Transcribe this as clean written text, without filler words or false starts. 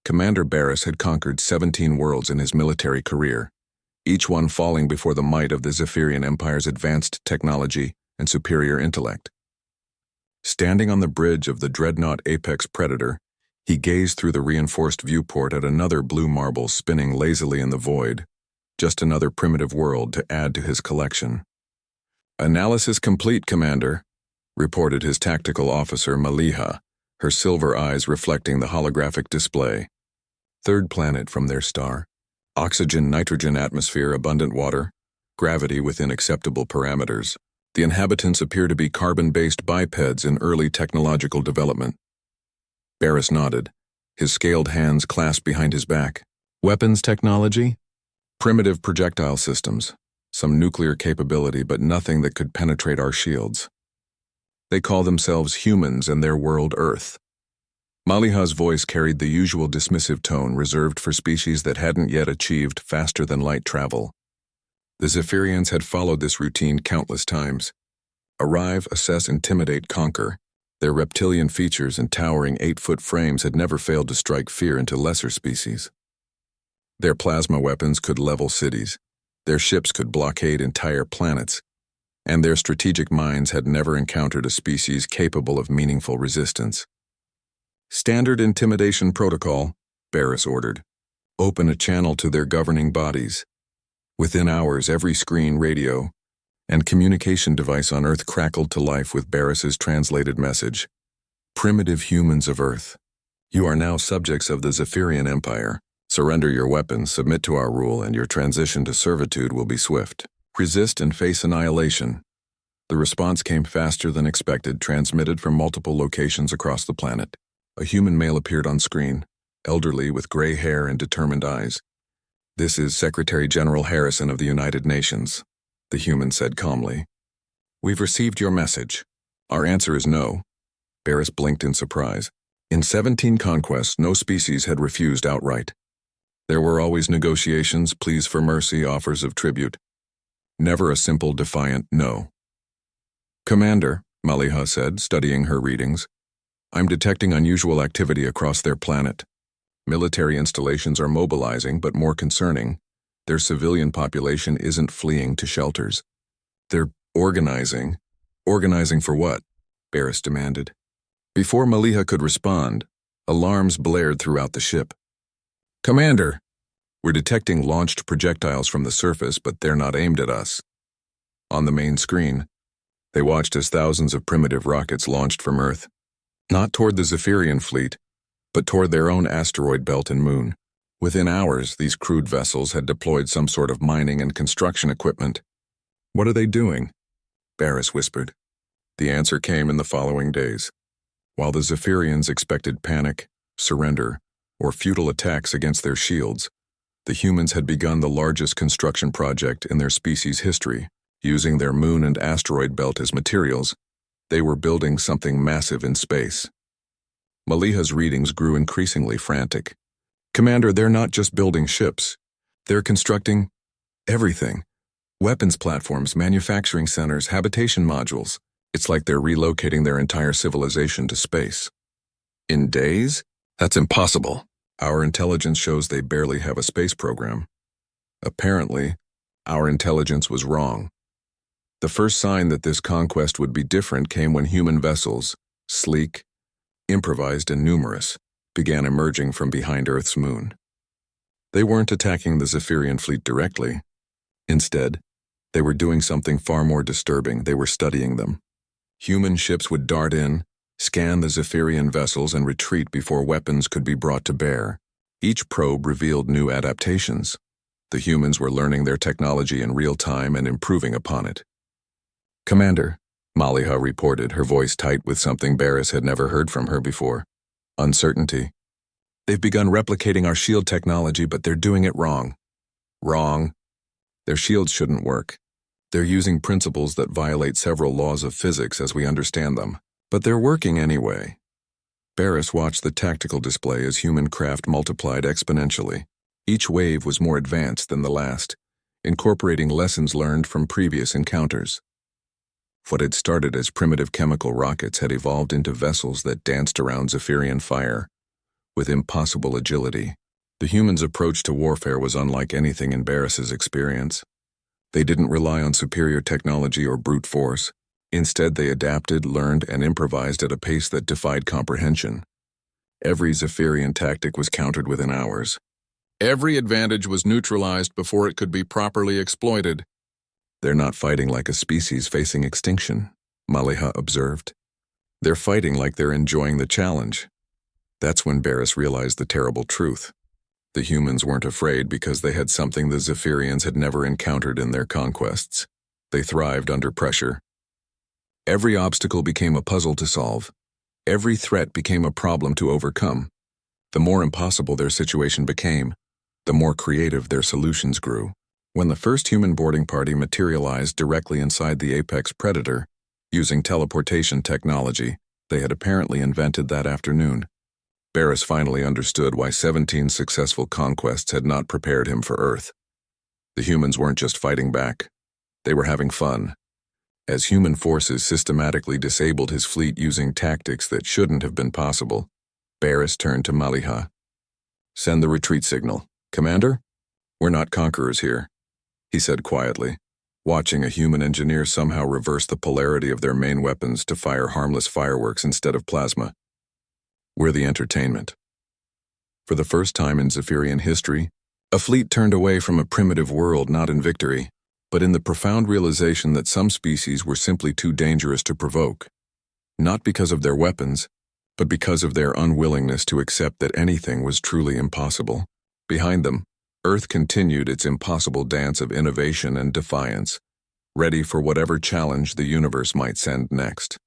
Commander Barris had conquered 17 worlds in his military career, each one falling before the might of the Zephyrian Empire's advanced technology and superior intellect. Standing on the bridge of the dreadnought Apex Predator, he gazed through the reinforced viewport at another blue marble spinning lazily in the void, just another primitive world to add to his collection. "Analysis complete, Commander," reported his tactical officer Maliha, her silver eyes reflecting the holographic display. Third planet from their star. Oxygen, nitrogen atmosphere, abundant water, gravity within acceptable parameters. The inhabitants appear to be carbon-based bipeds in early technological development. Barris nodded, his scaled hands clasped behind his back. Weapons technology? Primitive projectile systems, some nuclear capability, but nothing that could penetrate our shields. They call themselves humans and their world Earth. Maliha's voice carried the usual dismissive tone reserved for species that hadn't yet achieved faster-than-light travel. The Zephyrians had followed this routine countless times. Arrive, assess, intimidate, conquer. Their reptilian features and towering 8-foot frames had never failed to strike fear into lesser species. Their plasma weapons could level cities, their ships could blockade entire planets, and their strategic minds had never encountered a species capable of meaningful resistance. "Standard intimidation protocol," Barris ordered. "Open a channel to their governing bodies." Within hours, every screen, radio, and communication device on Earth crackled to life with Barris's translated message. "Primitive humans of Earth, you are now subjects of the Zephyrian Empire. Surrender your weapons, submit to our rule, and your transition to servitude will be swift. Resist and face annihilation." The response came faster than expected, transmitted from multiple locations across the planet. A human male appeared on screen, elderly with gray hair and determined eyes. "This is Secretary General Harrison of the United Nations," the human said calmly. "We've received your message. Our answer is no." Barris blinked in surprise. In 17 conquests, no species had refused outright. There were always negotiations, pleas for mercy, offers of tribute. Never a simple, defiant no. "Commander," Maliha said, studying her readings, "I'm detecting unusual activity across their planet. Military installations are mobilizing, but more concerning, their civilian population isn't fleeing to shelters. They're organizing." "Organizing for what?" Barris demanded. Before Maliha could respond, alarms blared throughout the ship. "Commander, we're detecting launched projectiles from the surface, but they're not aimed at us." On the main screen, they watched as thousands of primitive rockets launched from Earth, not toward the Zephyrian fleet, but toward their own asteroid belt and moon. Within hours, these crude vessels had deployed some sort of mining and construction equipment. "What are they doing?" Barris whispered. The answer came in the following days. While the Zephyrians expected panic, surrender, or futile attacks against their shields, the humans had begun the largest construction project in their species' history. Using their moon and asteroid belt as materials, they were building something massive in space. Maliha's readings grew increasingly frantic. "Commander, they're not just building ships. They're constructing everything. Weapons platforms, manufacturing centers, habitation modules. It's like they're relocating their entire civilization to space." "In days? That's impossible. Our intelligence shows they barely have a space program." Apparently, our intelligence was wrong. The first sign that this conquest would be different came when human vessels, sleek, improvised and numerous, began emerging from behind Earth's moon. They weren't attacking the Zephyrian fleet directly. Instead, they were doing something far more disturbing. They were studying them. Human ships would dart in, scan the Zephyrian vessels, and retreat before weapons could be brought to bear. Each probe revealed new adaptations. The humans were learning their technology in real time and improving upon it. "Commander," Maliha reported, her voice tight with something Barris had never heard from her before. "Uncertainty. They've begun replicating our shield technology, but they're doing it wrong." "Wrong?" "Their shields shouldn't work. They're using principles that violate several laws of physics as we understand them, but they're working anyway." Barris watched the tactical display as human craft multiplied exponentially. Each wave was more advanced than the last, incorporating lessons learned from previous encounters. What had started as primitive chemical rockets had evolved into vessels that danced around Zephyrian fire, with impossible agility. The humans' approach to warfare was unlike anything in Barris's experience. They didn't rely on superior technology or brute force. Instead, they adapted, learned, and improvised at a pace that defied comprehension. Every Zephyrian tactic was countered within hours. Every advantage was neutralized before it could be properly exploited. "They're not fighting like a species facing extinction," Maliha observed. "They're fighting like they're enjoying the challenge." That's when Barris realized the terrible truth. The humans weren't afraid because they had something the Zephyrians had never encountered in their conquests. They thrived under pressure. Every obstacle became a puzzle to solve. Every threat became a problem to overcome. The more impossible their situation became, the more creative their solutions grew. When the first human boarding party materialized directly inside the apex predator, using teleportation technology they had apparently invented that afternoon, Barris finally understood why 17 successful conquests had not prepared him for Earth. The humans weren't just fighting back. They were having fun. As human forces systematically disabled his fleet using tactics that shouldn't have been possible, Barris turned to Maliha. "Send the retreat signal. Commander? We're not conquerors here," he said quietly, watching a human engineer somehow reverse the polarity of their main weapons to fire harmless fireworks instead of plasma. "We're the entertainment." For the first time in Zephyrian history, a fleet turned away from a primitive world not in victory, but in the profound realization that some species were simply too dangerous to provoke. Not because of their weapons, but because of their unwillingness to accept that anything was truly impossible. Behind them, Earth continued its impossible dance of innovation and defiance, ready for whatever challenge the universe might send next.